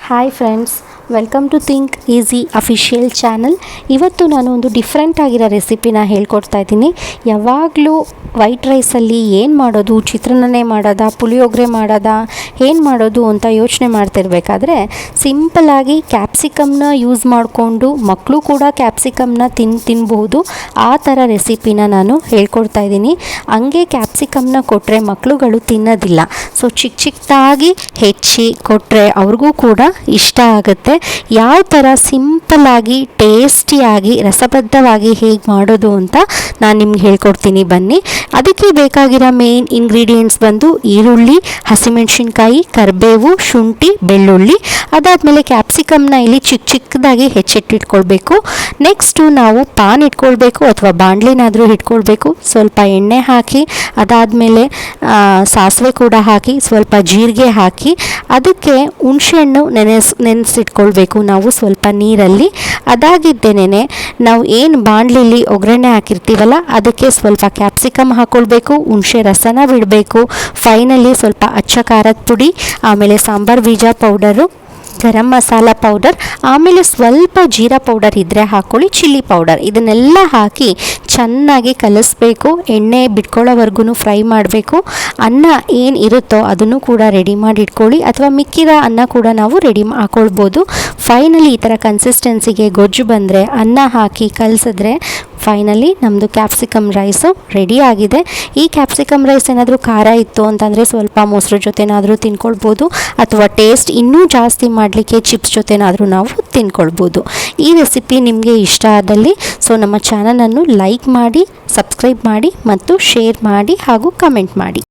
Hi friends, welcome to think easy official channel. ಇವತ್ತು ನಾನು ಒಂದು ಡಿಫ್ರೆಂಟ್ ಆಗಿರೋ ರೆಸಿಪಿನ ಹೇಳ್ಕೊಡ್ತಾ ಇದ್ದೀನಿ. ಯಾವಾಗಲೂ ವೈಟ್ ರೈಸಲ್ಲಿ ಏನು ಮಾಡೋದು, ಚಿತ್ರಾನ್ನನೇ ಮಾಡೋದಾ, ಪುಳಿಯೋಗರೆ ಮಾಡೋದಾ, ಏನು ಮಾಡೋದು ಅಂತ ಯೋಚನೆ ಮಾಡ್ತಿರ್ಬೇಕಾದ್ರೆ ಸಿಂಪಲ್ಲಾಗಿ ಕ್ಯಾಪ್ಸಿಕಮ್ನ ಯೂಸ್ ಮಾಡಿಕೊಂಡು ಮಕ್ಕಳು ಕೂಡ ಕ್ಯಾಪ್ಸಿಕಮ್ನ ತಿನ್ಬಹುದು. ಆ ಥರ ರೆಸಿಪಿನ ನಾನು ಹೇಳ್ಕೊಡ್ತಾ ಇದ್ದೀನಿ. ಹಂಗೆ ಕ್ಯಾಪ್ಸಿಕಮ್ನ ಕೊಟ್ಟರೆ ಮಕ್ಕಳುಗಳು ತಿನ್ನೋದಿಲ್ಲ. ಸೊ ಚಿಕ್ಕದಾಗಿ ಹೆಚ್ಚಿ ಕೊಟ್ಟರೆ ಅವ್ರಿಗೂ ಕೂಡ ಇಷ್ಟ ಆಗುತ್ತೆ. ಯಾವ ಥರ ಸಿಂಪಲ್ಲಾಗಿ ಟೇಸ್ಟಿಯಾಗಿ ರಸಬದ್ಧವಾಗಿ ಹೇಗೆ ಮಾಡೋದು ಅಂತ ನಾನು ನಿಮ್ಗೆ ಹೇಳ್ಕೊಡ್ತೀನಿ ಬನ್ನಿ. ಅದಕ್ಕೆ ಬೇಕಾಗಿರೋ ಮೇನ್ ಇಂಗ್ರೀಡಿಯೆಂಟ್ಸ್ ಬಂದು ಈರುಳ್ಳಿ, ಹಸಿಮೆಣಸಿನ್ಕಾಯಿ, ಕರಿಬೇವು, ಶುಂಠಿ, ಬೆಳ್ಳುಳ್ಳಿ. ಅದಾದಮೇಲೆ ಕ್ಯಾಪ್ಸಿಕಮ್ನ ಇಲ್ಲಿ ಚಿಕ್ಕದಾಗಿ ಹೆಚ್ಚಿಟ್ಟಿಟ್ಕೊಳ್ಬೇಕು. ನೆಕ್ಸ್ಟು ನಾವು ಪಾನ್ ಇಟ್ಕೊಳ್ಬೇಕು ಅಥವಾ ಬಾಣಲಿನಾದರೂ ಇಟ್ಕೊಳ್ಬೇಕು. ಸ್ವಲ್ಪ ಎಣ್ಣೆ ಹಾಕಿ ಅದಾದಮೇಲೆ ಸಾಸಿವೆ ಕೂಡ ಹಾಕಿ ಸ್ವಲ್ಪ ಜೀರಿಗೆ ಹಾಕಿ ಅದಕ್ಕೆ ಹುಣಸೆಹಣ್ಣು ನೆನೆಸಿಟ್ಕೊಳ್ಬೇಕು ನಾವು ಸ್ವಲ್ಪ ನೀರಲ್ಲಿ. ಅದಾಗಿದ್ದೇನೆ ನಾವು ಏನು ಬಾಣಲಿಲಿ ಒಗ್ಗರಣೆ ಹಾಕಿರ್ತೀವಲ್ಲ ಅದಕ್ಕೆ ಸ್ವಲ್ಪ ಕ್ಯಾಪ್ಸಿಕಮ್ ಹಾಕ್ಕೊಳ್ಬೇಕು, ಹುಣಸೆ ರಸನ ಬಿಡಬೇಕು. ಫೈನಲಿ ಸ್ವಲ್ಪ ಅಚ್ಚ ಖಾರದ ಪುಡಿ, ಆಮೇಲೆ ಸಾಂಬಾರು ಬೀಜ ಪೌಡರು, ಗರಂ ಮಸಾಲ ಪೌಡರ್, ಆಮೇಲೆ ಸ್ವಲ್ಪ ಜೀರಾ ಪೌಡರ್ ಇದ್ದರೆ ಹಾಕ್ಕೊಳ್ಳಿ, ಚಿಲ್ಲಿ ಪೌಡರ್. ಇದನ್ನೆಲ್ಲ ಹಾಕಿ ಚೆನ್ನಾಗಿ ಕಲಿಸ್ಬೇಕು. ಎಣ್ಣೆ ಬಿಟ್ಕೊಳ್ಳೋವರೆಗೂ ಫ್ರೈ ಮಾಡಬೇಕು. ಅನ್ನ ಏನು ಇರುತ್ತೋ ಅದನ್ನು ಕೂಡ ರೆಡಿ ಮಾಡಿ ಇಟ್ಕೊಳ್ಳಿ, ಅಥವಾ ಮಿಕ್ಕಿದ ಅನ್ನ ಕೂಡ ನಾವು ಹಾಕ್ಕೊಳ್ಬೋದು. ಫೈನಲಿ ಈ ಥರ ಕನ್ಸಿಸ್ಟೆನ್ಸಿಗೆ ಗೊಜ್ಜು ಬಂದರೆ ಅನ್ನ ಹಾಕಿ ಕಲಿಸಿದ್ರೆ ಫೈನಲಿ ನಮ್ಮದು ಕ್ಯಾಪ್ಸಿಕಮ್ ರೈಸು ರೆಡಿ ಆಗಿದೆ. ಈ ಕ್ಯಾಪ್ಸಿಕಮ್ ರೈಸ್ ಏನಾದರೂ ಖಾರ ಇತ್ತು ಅಂತಂದರೆ ಸ್ವಲ್ಪ ಮೊಸರು ಜೊತೆನಾದರೂ ತಿನ್ಕೊಳ್ಬೋದು, ಅಥವಾ ಟೇಸ್ಟ್ ಇನ್ನೂ ಜಾಸ್ತಿ ಮಾಡಲಿಕ್ಕೆ ಚಿಪ್ಸ್ ಜೊತೆನಾದರೂ ನಾವು ತಿನ್ಕೊಳ್ಬೋದು. ಈ ರೆಸಿಪಿ ನಿಮಗೆ ಇಷ್ಟ ಆದಲ್ಲಿ ನಮ್ಮ ಚಾನಲನ್ನು ಲೈಕ್ ಮಾಡಿ, ಸಬ್ಸ್ಕ್ರೈಬ್ ಮಾಡಿ ಮತ್ತು ಶೇರ್ ಮಾಡಿ ಹಾಗೂ ಕಮೆಂಟ್ ಮಾಡಿ.